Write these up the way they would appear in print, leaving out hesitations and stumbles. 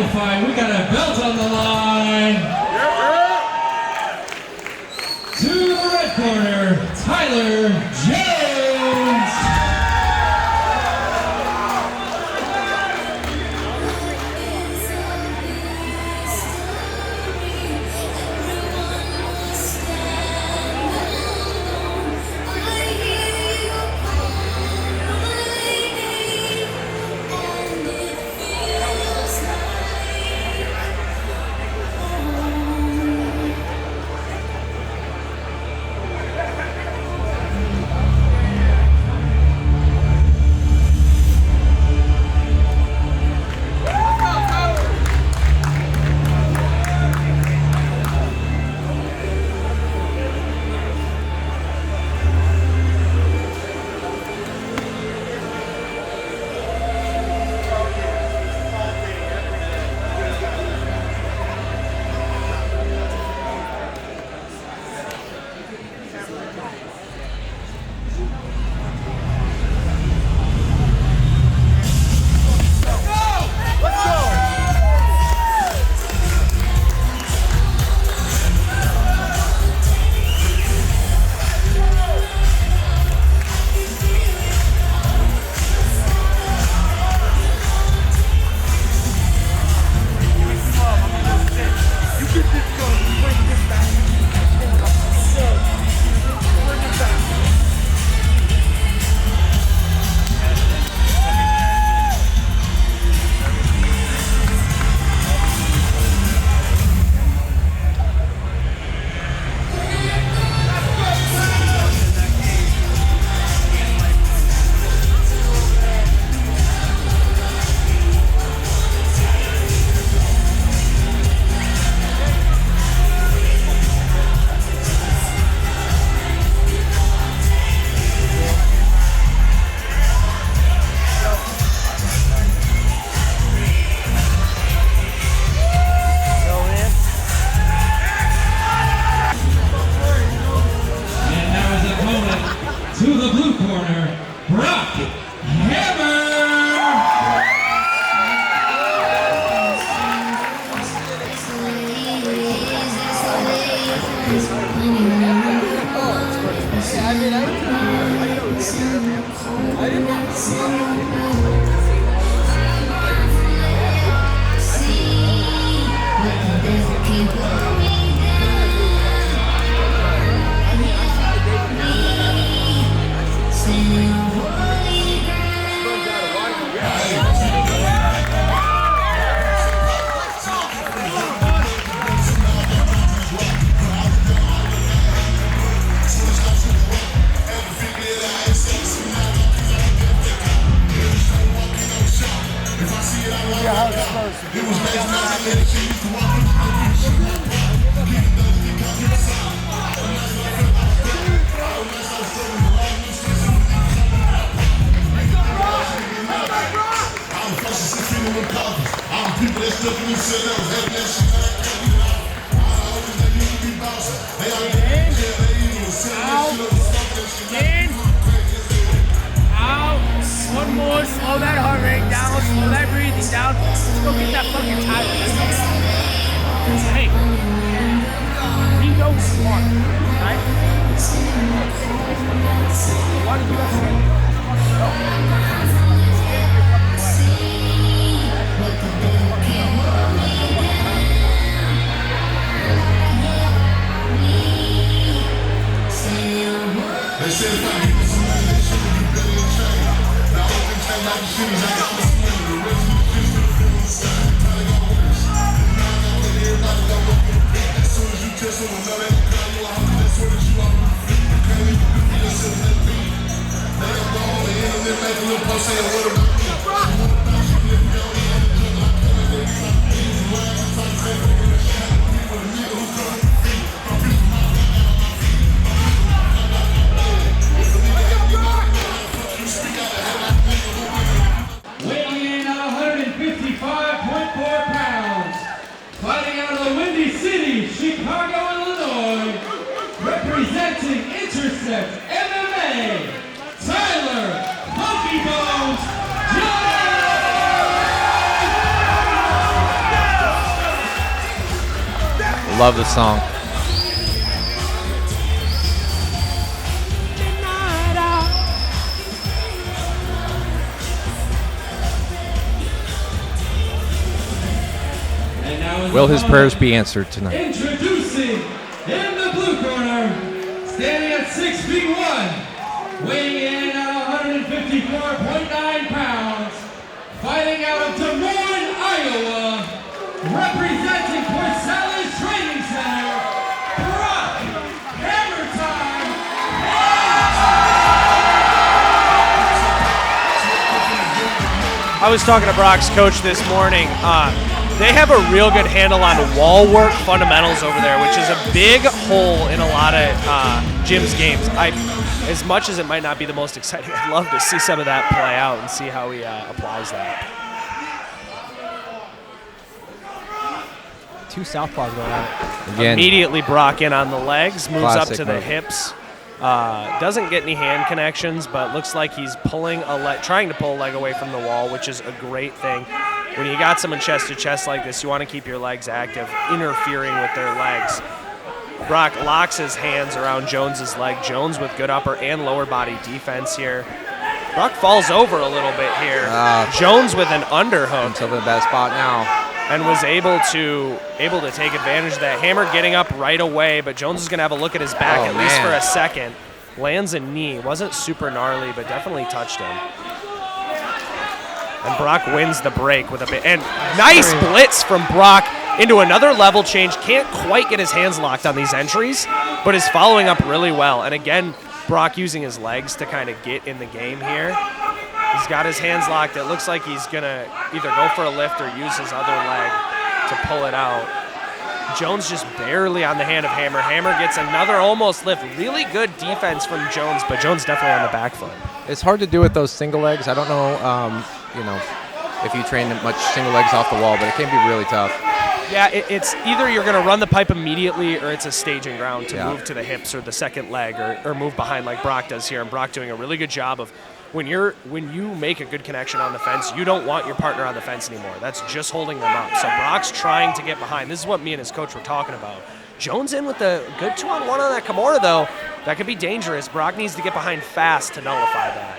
title fight. We got a belt on the line. To the red corner, Tyler Jones. To the blue corner, Brock Hammer! One more, slow that heart rate down, slow that breathing down. Let's go get that fucking title. Hey, we know what you want, right? Why did you have to they said if I give you some money, they should be better than train. Now I can take like the shoes, I got my money. The rest of the kids to the film side, probably got worse. Now I got let everybody go up in the beat. As soon as you kiss them, I know they can call you out. That's what you are. You can't even do for yourself that beat. They got the whole internet make a little post saying what about me? What about you? If you don't have a jungle, I can't let you stop the things. Why I'm trying to say that we're gonna shine the people, the nigga who come to the feet. I'm people my weighing in at 155.4 pounds, fighting out of the Windy City, Chicago, Illinois, representing Intercept MMA, Tyler Funky Bones Jones! Love the song. Will his prayers be answered tonight? Introducing in the blue corner, standing at 6'1", weighing in at 154.9 pounds, fighting out of Des Moines, Iowa, representing Porcellis Training Center, Brock Hammer Time. I was talking to Brock's coach this morning. They have a real good handle on wall work fundamentals over there, which is a big hole in a lot of Jim's games. As much as it might not be the most exciting, I'd love to see some of that play out and see how he applies that. Two southpaws going at it. Again, Immediately Brock in on the legs, moves up Classic to the move. hips. Doesn't get any hand connections, but looks like he's trying to pull a leg away from the wall, which is a great thing. When you got someone chest to chest like this, you want to keep your legs active, interfering with their legs. Brock locks his hands around Jones's leg. Jones with good upper and lower body defense here. Brock falls over a little bit here. Jones with an underhook. Until the best spot now. And was able to take advantage of that. Hammer getting up right away, but Jones is going to have a look at his back at least for a second. Lands a knee. Wasn't super gnarly, but definitely touched him. And Brock wins the break with a bit. And nice blitz from Brock into another level change. Can't quite get his hands locked on these entries, but is following up really well. And again, Brock using his legs to kind of get in the game here. He's got his hands locked. It looks like he's going to either go for a lift or use his other leg to pull it out. Jones just barely on the hand of Hammer. Hammer gets another almost lift. Really good defense from Jones, but Jones definitely on the back foot. It's hard to do with those single legs. I don't know, if you train much single legs off the wall, but it can be really tough. Yeah, it's either you're going to run the pipe immediately or it's a staging ground to move to the hips or the second leg or move behind like Brock does here. And Brock doing a really good job of when you make a good connection on the fence, you don't want your partner on the fence anymore. That's just holding them up. So Brock's trying to get behind. This is what me and his coach were talking about. Jones in with the good 2-on-1 on that Kimura, though. That could be dangerous. Brock needs to get behind fast to nullify that.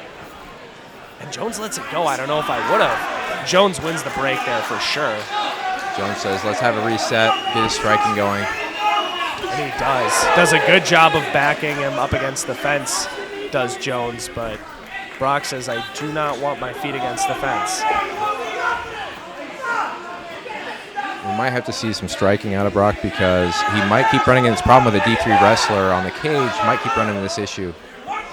And Jones lets it go. I don't know if I would have. Jones wins the break there for sure. Jones says, let's have a reset, get his striking going. And he does. Does a good job of backing him up against the fence, does Jones, but Brock says, I do not want my feet against the fence. We might have to see some striking out of Brock because he might keep running into this problem with a D3 wrestler on the cage, might keep running into this issue.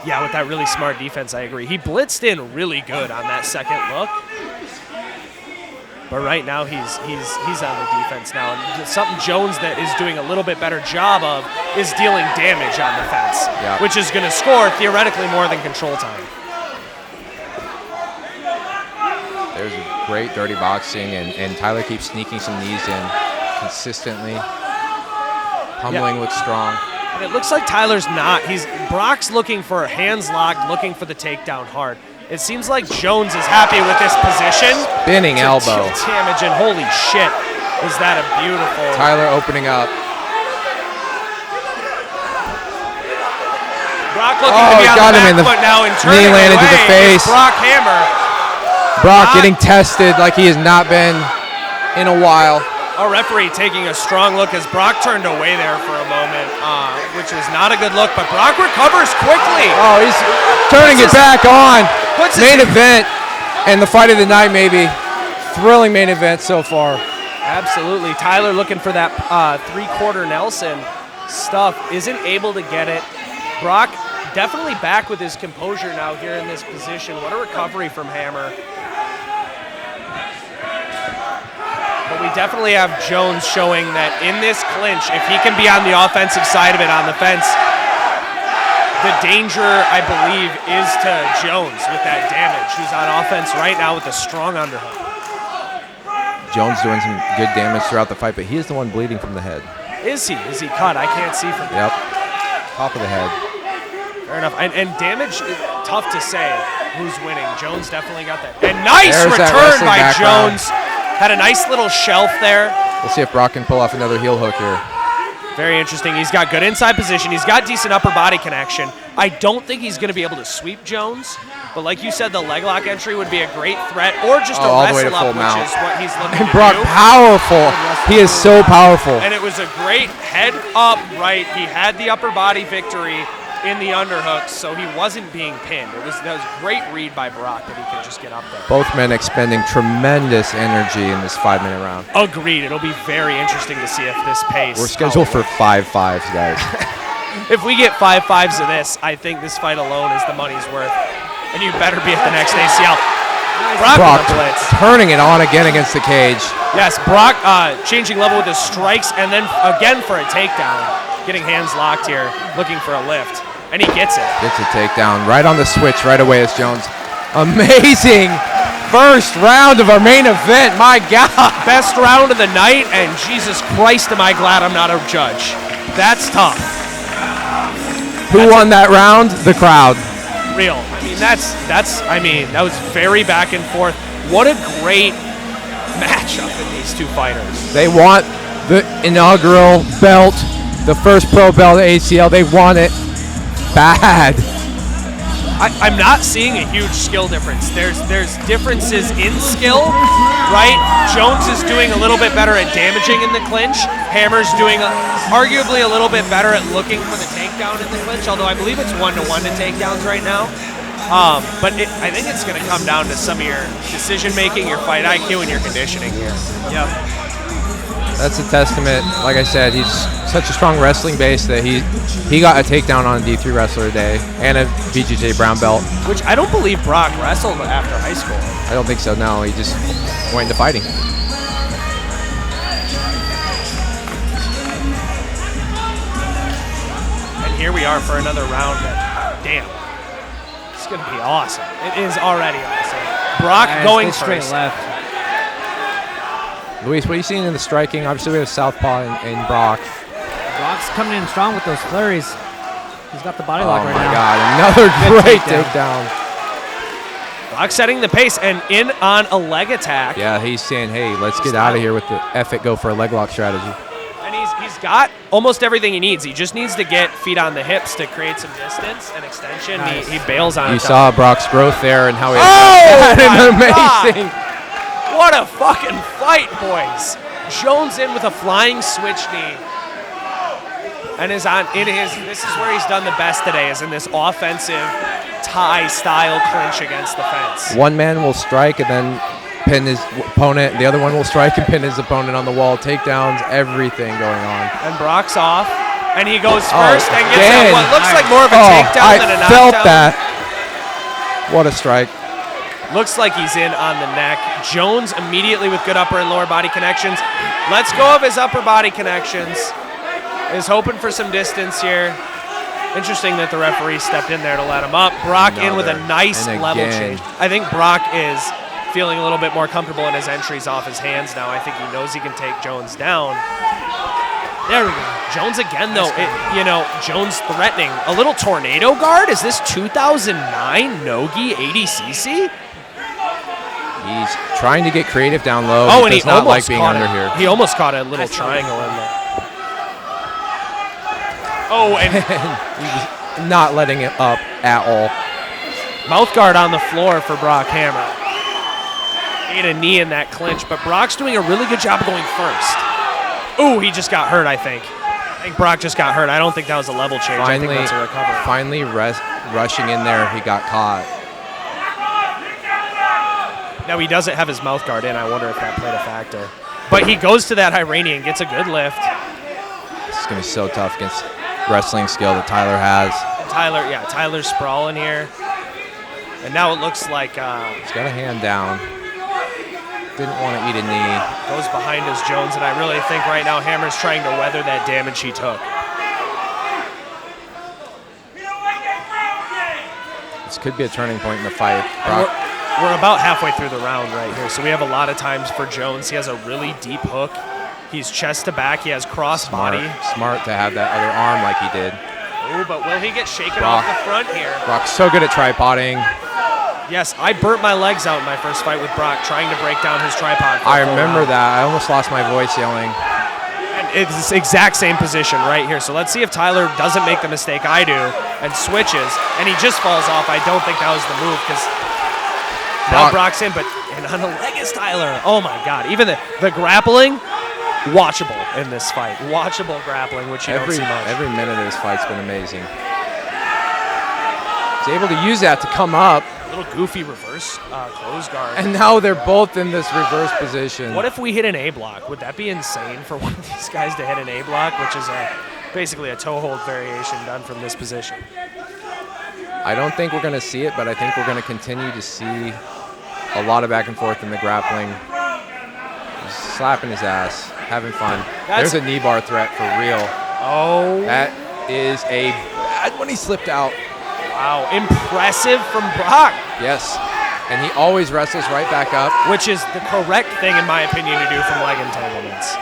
Yeah, with that really smart defense, I agree. He blitzed in really good on that second look. But right now he's on the defense now. And something Jones that is doing a little bit better job of is dealing damage on the fence, which is going to score theoretically more than control time. There's a great dirty boxing, and Tyler keeps sneaking some knees in consistently. Pummeling looks strong. And it looks like Tyler's not. Brock's looking for hands locked, looking for the takedown hard. It seems like Jones is happy with this position. Spinning elbow. Damage, and holy shit, is that a beautiful. Tyler opening up. Brock looking to be on the back foot now and turning knee landed away. to the face. Brock Hammer. Brock getting tested like he has not been in a while. Our referee taking a strong look as Brock turned away there for a moment, which was not a good look, but Brock recovers quickly. Oh, he's turning it back on. Main event and the fight of the night, maybe. Thrilling main event so far. Absolutely. Tyler looking for that three-quarter Nelson stuff. Isn't able to get it. Brock definitely back with his composure now here in this position. What a recovery from Hammer. But we definitely have Jones showing that in this clinch, if he can be on the offensive side of it on the fence, the danger, I believe, is to Jones with that damage. Who's on offense right now with a strong underhook. Jones doing some good damage throughout the fight, but he is the one bleeding from the head. Is he? Is he cut? I can't see from Yep. Top of the head. Fair enough. And damage, tough to say who's winning. Jones definitely got that. And nice return by Jones. Had a nice little shelf there. We'll see if Brock can pull off another heel hook here. Very interesting. He's got good inside position. He's got decent upper body connection. I don't think he's going to be able to sweep Jones, but like you said, the leg lock entry would be a great threat, or just a all the way to wrestle full up, mount. which is what he's looking And to Brock, do. powerful. He is so powerful. And it was a great head up right. He had the upper body victory in the underhooks, so he wasn't being pinned. That was a great read by Brock that he could just get up there. Both men expending tremendous energy in this 5-minute round. Agreed. It'll be very interesting to see if this pace. We're scheduled for 5 5s, guys. If we get 5 5s of this, I think this fight alone is the money's worth. And you better be at the next ACL. Brock with a blitz. turning it on again against the cage. Yes, Brock changing level with his strikes, and then again for a takedown. Getting hands locked here, looking for a lift. And he gets it. Gets a takedown right on the switch right away as Jones. Amazing first round of our main event. My God. Best round of the night, and Jesus Christ, am I glad I'm not a judge. That's tough. Who won that round? The crowd. Real. I mean, that was very back and forth. What a great matchup in these two fighters. They want the inaugural belt, the first pro belt at ACL. They want it bad. I'm not seeing a huge skill difference. There's differences in skill, right? Jones is doing a little bit better at damaging in the clinch. Hammer's doing arguably a little bit better at looking for the takedown in the clinch, although I believe it's 1-1 to takedowns right now. But I think it's going to come down to some of your decision-making, your fight IQ, and your conditioning here. Yep. That's a testament. Like I said, he's such a strong wrestling base that he got a takedown on a D3 wrestler today and a BJJ brown belt. Which I don't believe Brock wrestled after high school. I don't think so, no. He just went into fighting. And here we are for another round. Damn. It's going to be awesome. It is already awesome. Brock going straight first. left. Luis, what are you seeing in the striking? Obviously, we have southpaw in Brock. Brock's coming in strong with those flurries. He's got the body lock right now. Oh, my God. Another great takedown. Brock setting the pace and in on a leg attack. Yeah, he's saying, hey, let's get out of here with the F-it, go for a leg lock strategy. And he's got almost everything he needs. He just needs to get feet on the hips to create some distance and extension. Nice. He bails on it. You saw Brock's growth there and how he amazing. What a fucking fight, boys. Jones in with a flying switch knee. And is on in his, this is where he's done the best today, is in this offensive tie style clinch against the fence. One man will strike and then pin his opponent. The other one will strike and pin his opponent on the wall. Takedowns, everything going on. And Brock's off. And he goes first and gets again. what looks like more of a takedown than a knockdown. I felt that. What a strike. Looks like he's in on the neck. Jones immediately with good upper and lower body connections. Let's go of his upper body connections. Is hoping for some distance here. Interesting that the referee stepped in there to let him up. Brock in with a nice level change. I think Brock is feeling a little bit more comfortable in his entries off his hands now. I think he knows he can take Jones down. There we go. Jones again, though. Jones threatening. A little tornado guard? Is this 2009 Nogi 80cc? He's trying to get creative down low. Oh, and he does not like being under here. He almost caught a little triangle in there. Oh, and he's not letting it up at all. Mouth guard on the floor for Brock Hammer. Ate a knee in that clinch, but Brock's doing a really good job going first. Ooh, he just got hurt, I think. I think Brock just got hurt. I don't think that was a level change. I think that's a recovery. Finally rushing in there, he got caught. Now, he doesn't have his mouth guard in. I wonder if that played a factor. But he goes to that Iranian, gets a good lift. This is going to be so tough against wrestling skill that Tyler has. Tyler's sprawling here. And now it looks like he's got a hand down. Didn't want to eat a knee. Goes behind his Jones, and I really think right now Hammer's trying to weather that damage he took. This could be a turning point in the fight. We're about halfway through the round right here, so we have a lot of times for Jones. He has a really deep hook. He's chest to back. He has cross body. Smart to have that other arm like he did. Ooh, but will he get shaken off the front here? Brock's so good at tripoding. Yes, I burnt my legs out in my first fight with Brock trying to break down his tripod. I remember that. I almost lost my voice yelling. And it's the exact same position right here. So let's see if Tyler doesn't make the mistake I do and switches, and he just falls off. I don't think that was the move because now Brock's in, and on the leg is Tyler. Oh my God! Even the grappling, watchable in this fight. Watchable grappling, which you don't see much. Every minute of this fight's been amazing. He's able to use that to come up. A little goofy reverse close guard. And now they're both in this reverse position. What if we hit an A block? Would that be insane for one of these guys to hit an A block, which is basically a toe hold variation done from this position? I don't think we're going to see it, but I think we're going to continue to see a lot of back and forth in the grappling. Just slapping his ass, having fun. There's a knee bar threat for real. Oh. That is a bad one. He slipped out. Wow, impressive from Brock. Yes, and he always wrestles right back up. Which is the correct thing, in my opinion, to do from leg entanglements.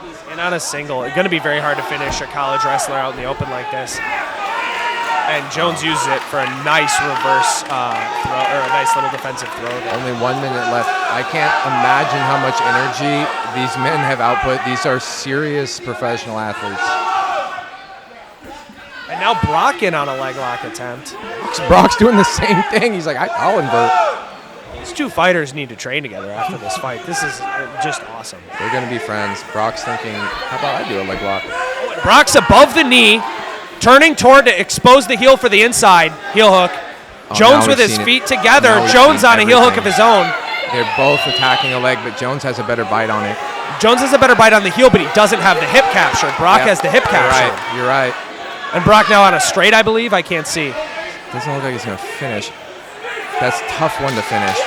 He's in on a single. It's going to be very hard to finish a college wrestler out in the open like this. And Jones uses it for a nice reverse throw, or a nice little defensive throw there. Only 1 minute left. I can't imagine how much energy these men have output. These are serious professional athletes. And now Brock in on a leg lock attempt. Brock's doing the same thing. He's like, I'll invert. These two fighters need to train together after this fight. This is just awesome. They're going to be friends. Brock's thinking, how about I do a leg lock? Brock's above the knee, turning toward to expose the heel for the inside. Heel hook. Jones with his feet together. Jones on a heel hook of his own. They're both attacking a leg, but Jones has a better bite on it. Jones has a better bite on the heel, but he doesn't have the hip capture. Brock has the hip capture. You're right. And Brock now on a straight, I believe. I can't see. Doesn't look like he's going to finish. That's a tough one to finish.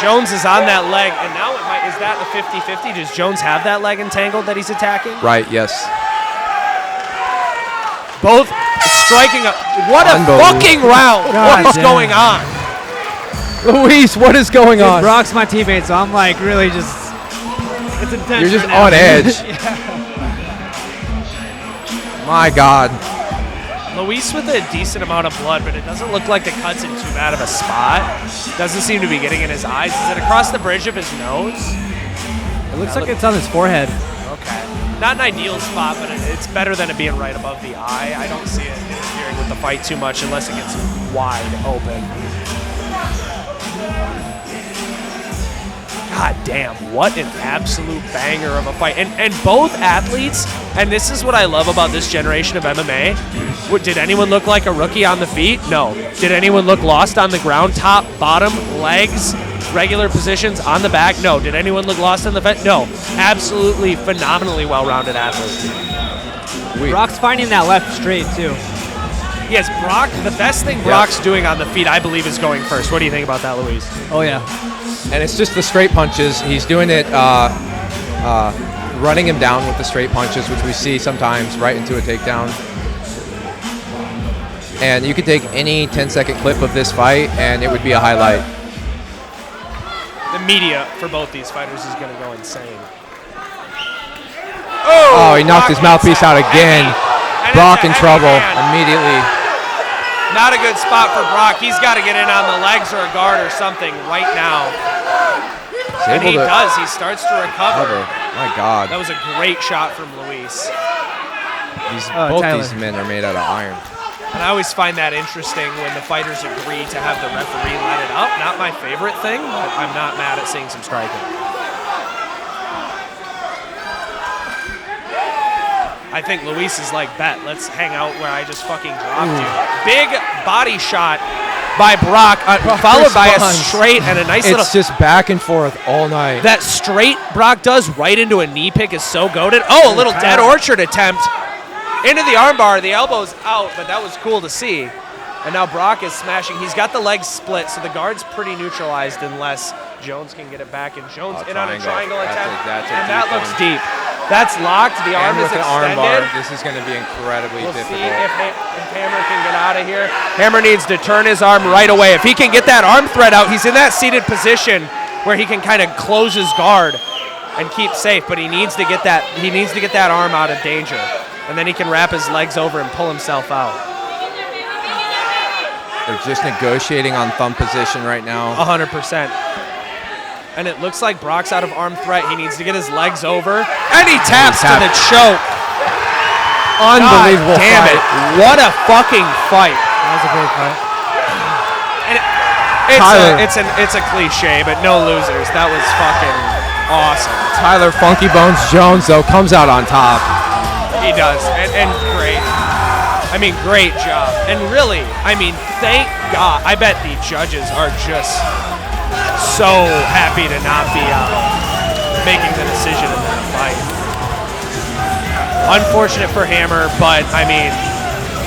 Jones is on that leg, and now is that a 50-50? Does Jones have that leg entangled that he's attacking? Right, yes. Both striking up. What a fucking round. What is going on? Luis, what is going on? Brock's my teammate, so I'm like really just, it's intense. You're just right now. on edge. My God. Luis with a decent amount of blood, but it doesn't look like the cut's in too bad of a spot. Doesn't seem to be getting in his eyes. Is it across the bridge of his nose? It looks like it's on his forehead. Okay. Not an ideal spot, but it's better than it being right above the eye. I don't see it interfering with the fight too much unless it gets wide open. God damn, what an absolute banger of a fight. And both athletes, and this is what I love about this generation of MMA, did anyone look like a rookie on the feet? No. Did anyone look lost on the ground? Top, bottom, legs, regular positions, on the back? No. Did anyone look lost on the fence? No. Absolutely phenomenally well-rounded athletes. Brock's finding that left straight, too. Yes, Brock, the best thing Brock's doing on the feet, I believe, is going first. What do you think about that, Luis? Oh, yeah. And it's just the straight punches. He's doing it, running him down with the straight punches, which we see sometimes right into a takedown. And you could take any 10-second clip of this fight, and it would be a highlight. The media for both these fighters is going to go insane. Oh, he knocked his mouthpiece out again. Brock in trouble immediately. Not a good spot for Brock. He's got to get in on the legs or a guard or something right now. And he does. He starts to recover. My God. That was a great shot from Luis. Both these men are made out of iron. And I always find that interesting when the fighters agree to have the referee let it up. Not my favorite thing, but I'm not mad at seeing some striking. I think Luis is like, bet, let's hang out where I just fucking dropped you. Big body shot by Brock, followed by a straight and a nice little... It's just back and forth all night. That straight Brock does right into a knee pick is so goated. Oh, a little dead orchard attempt. Into the armbar, the elbow's out, but that was cool to see. And now Brock is smashing. He's got the legs split, so the guard's pretty neutralized unless Jones can get it back. And Jones in on a triangle attempt, and that looks deep. That's locked. The arm is extended. Armbar, this is going to be incredibly difficult. See if Hammer can get out of here. Hammer needs to turn his arm right away. If he can get that arm thread out, he's in that seated position where he can kind of close his guard and keep safe. But he needs to get that. He needs to get that arm out of danger, and then he can wrap his legs over and pull himself out. They're just negotiating on thumb position right now. 100%. and it looks like Brock's out of arm threat. He needs to get his legs over, and he taps to the choke. Unbelievable God damn fight. it. What a fucking fight. That was a great fight. And it's a cliche, but no losers. That was fucking awesome. Tyler Funky Bones Jones, though, comes out on top. He does, and great. I mean, great job. And really, I mean, thank God. I bet the judges are just so happy to not be making the decision in that fight. Unfortunate for Hammer, but I mean,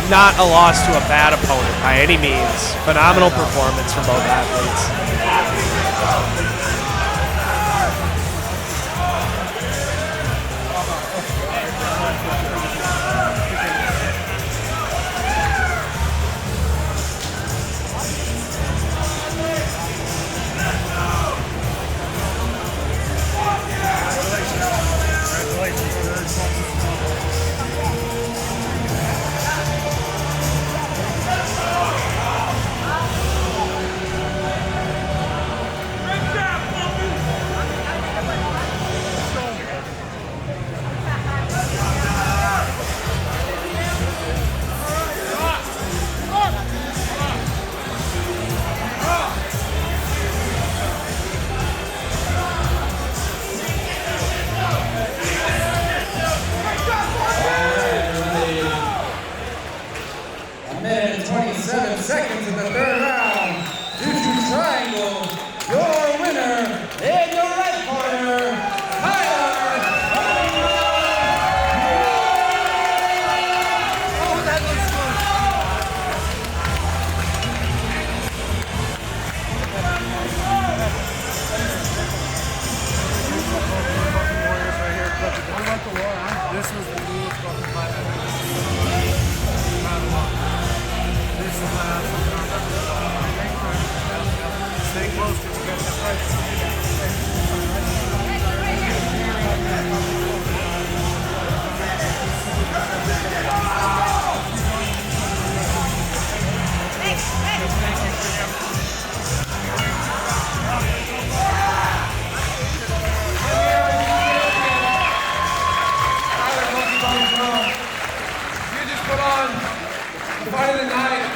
not a loss to a bad opponent by any means. Phenomenal performance from both athletes. A minute and 27 seconds in the third round. Due to triangle, your winner in your right corner, Tyler. This was the newest fucking fight. This is my stay close to you guys. The fight of the night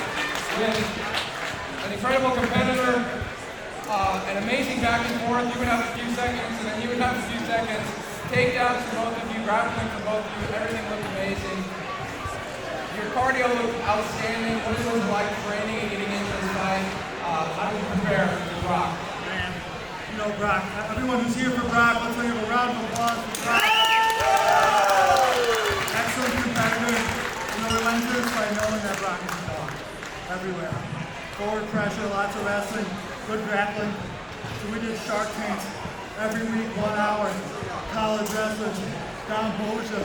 with an incredible competitor, an amazing back and forth. You would have a few seconds, and then he would have a few seconds. Takedowns for both of you, grappling for both of you. Everything looked amazing. Your cardio looked outstanding. What was it like training and getting into this fight? How did you prepare for Brock? Man, you know Brock. Everyone who's here for Brock, let's give a round of applause for Brock. Excellent competitor. Relentless by knowing that Brock is strong everywhere. Forward pressure, lots of wrestling, good grappling. So we did Shark Tanks every week, 1 hour. College wrestling, down Boja,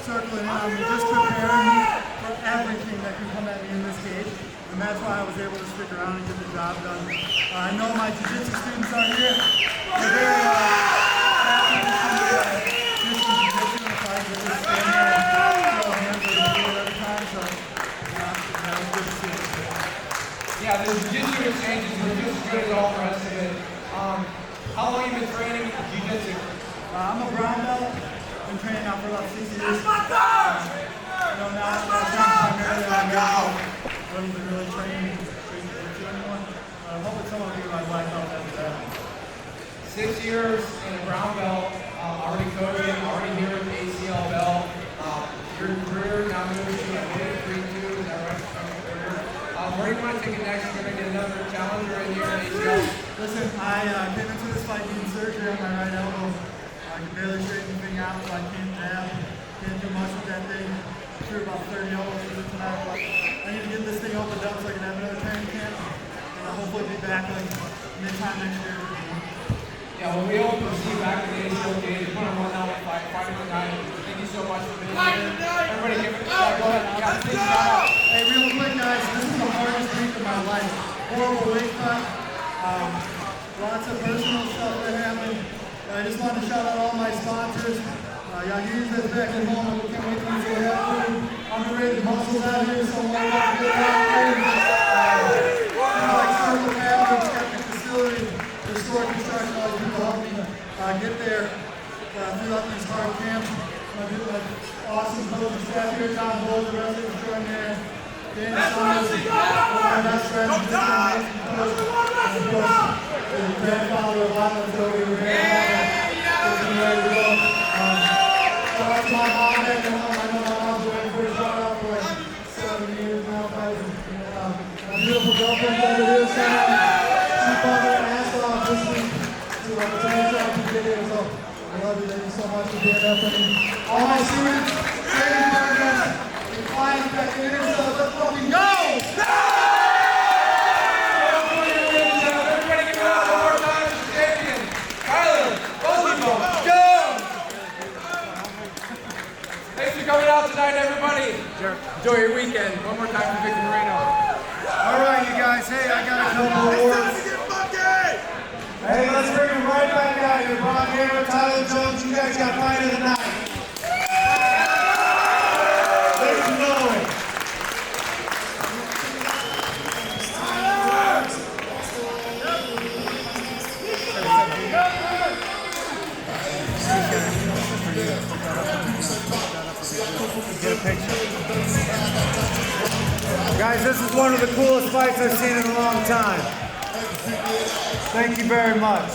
circling in on me, just preparing me for everything that can come at me in this cage. And that's why I was able to stick around and get the job done. I know my jiu-jitsu students are here. They're very happy to see just jiu-jitsu in the fight. They're just standing there and throw hands like they do every time. So, that was good to see. Yeah, the jiu-jitsu exchanges were just as good as all the rest of it. How long have you been training jiu-jitsu? I'm a brown belt. Been training now for about 6 years. Now I'm primarily on ground. I don't even really train jiu-jitsu anymore. Hopefully someone will be my black belt after that. 6 years in a brown belt, already coaching, already here with the ACL belt. Your career now moves to a 3-2, is that right? Where do you want to take it next? You're going to get another challenger in here at ACL. Listen, I came into this fight needing surgery on my right elbow. I can barely straighten anything out, so I can't jab, can't do much with that thing. Threw about 30 elbows with it tonight, but I need to get this thing opened up so I can have another training camp, and I'll hopefully be back like mid-time next year. Yeah, well, we hope to see you back in the ACL game. You put on one now fighting tonight. Thank you so much for being here. Everybody give it go ahead. Yeah, please shout out. Hey, real quick, guys, this is the hardest week of my life. Horrible weight cut. Lots of personal stuff that happened. I just wanted to shout out all my sponsors. Y'all use this back at home. We can't wait to use it at food. Underrated muscles out here, so I'm going to get out there. Like Circle Cabinets, Skeptic Facility, Restore Construction, all these people help get there throughout these hard camps. Awesome coaching staff here, Tom Bowles, the rest of us join there. Dan Summers, one of my best friends, just an amazing coach. And of course, the grandfather of Lana, so we were very happy. Getting ready to go. Shout out to my mom and my mom. I know my mom's waiting for a shout out for like 7 years now. My beautiful girlfriend over here, Sam. She fought her ass off this week to make sure I can get here. So I love you. Thank you so much for being there for me. All my students, training partners, and clients back here. So let's fucking go! Everybody give it up one more time for the champion, Tyler Bozibo. Go! Thanks for coming out tonight, everybody. Enjoy your weekend. One more time for Victor Moreno. All right, you guys. Hey, I got a couple of words. Hey, let's bring them right back out here. Brock Hammer, Tyler Jones, you guys got fight of the night. Make some noise. Get a picture. Guys, this is one of the coolest fights I've seen in a long time. Thank you very much.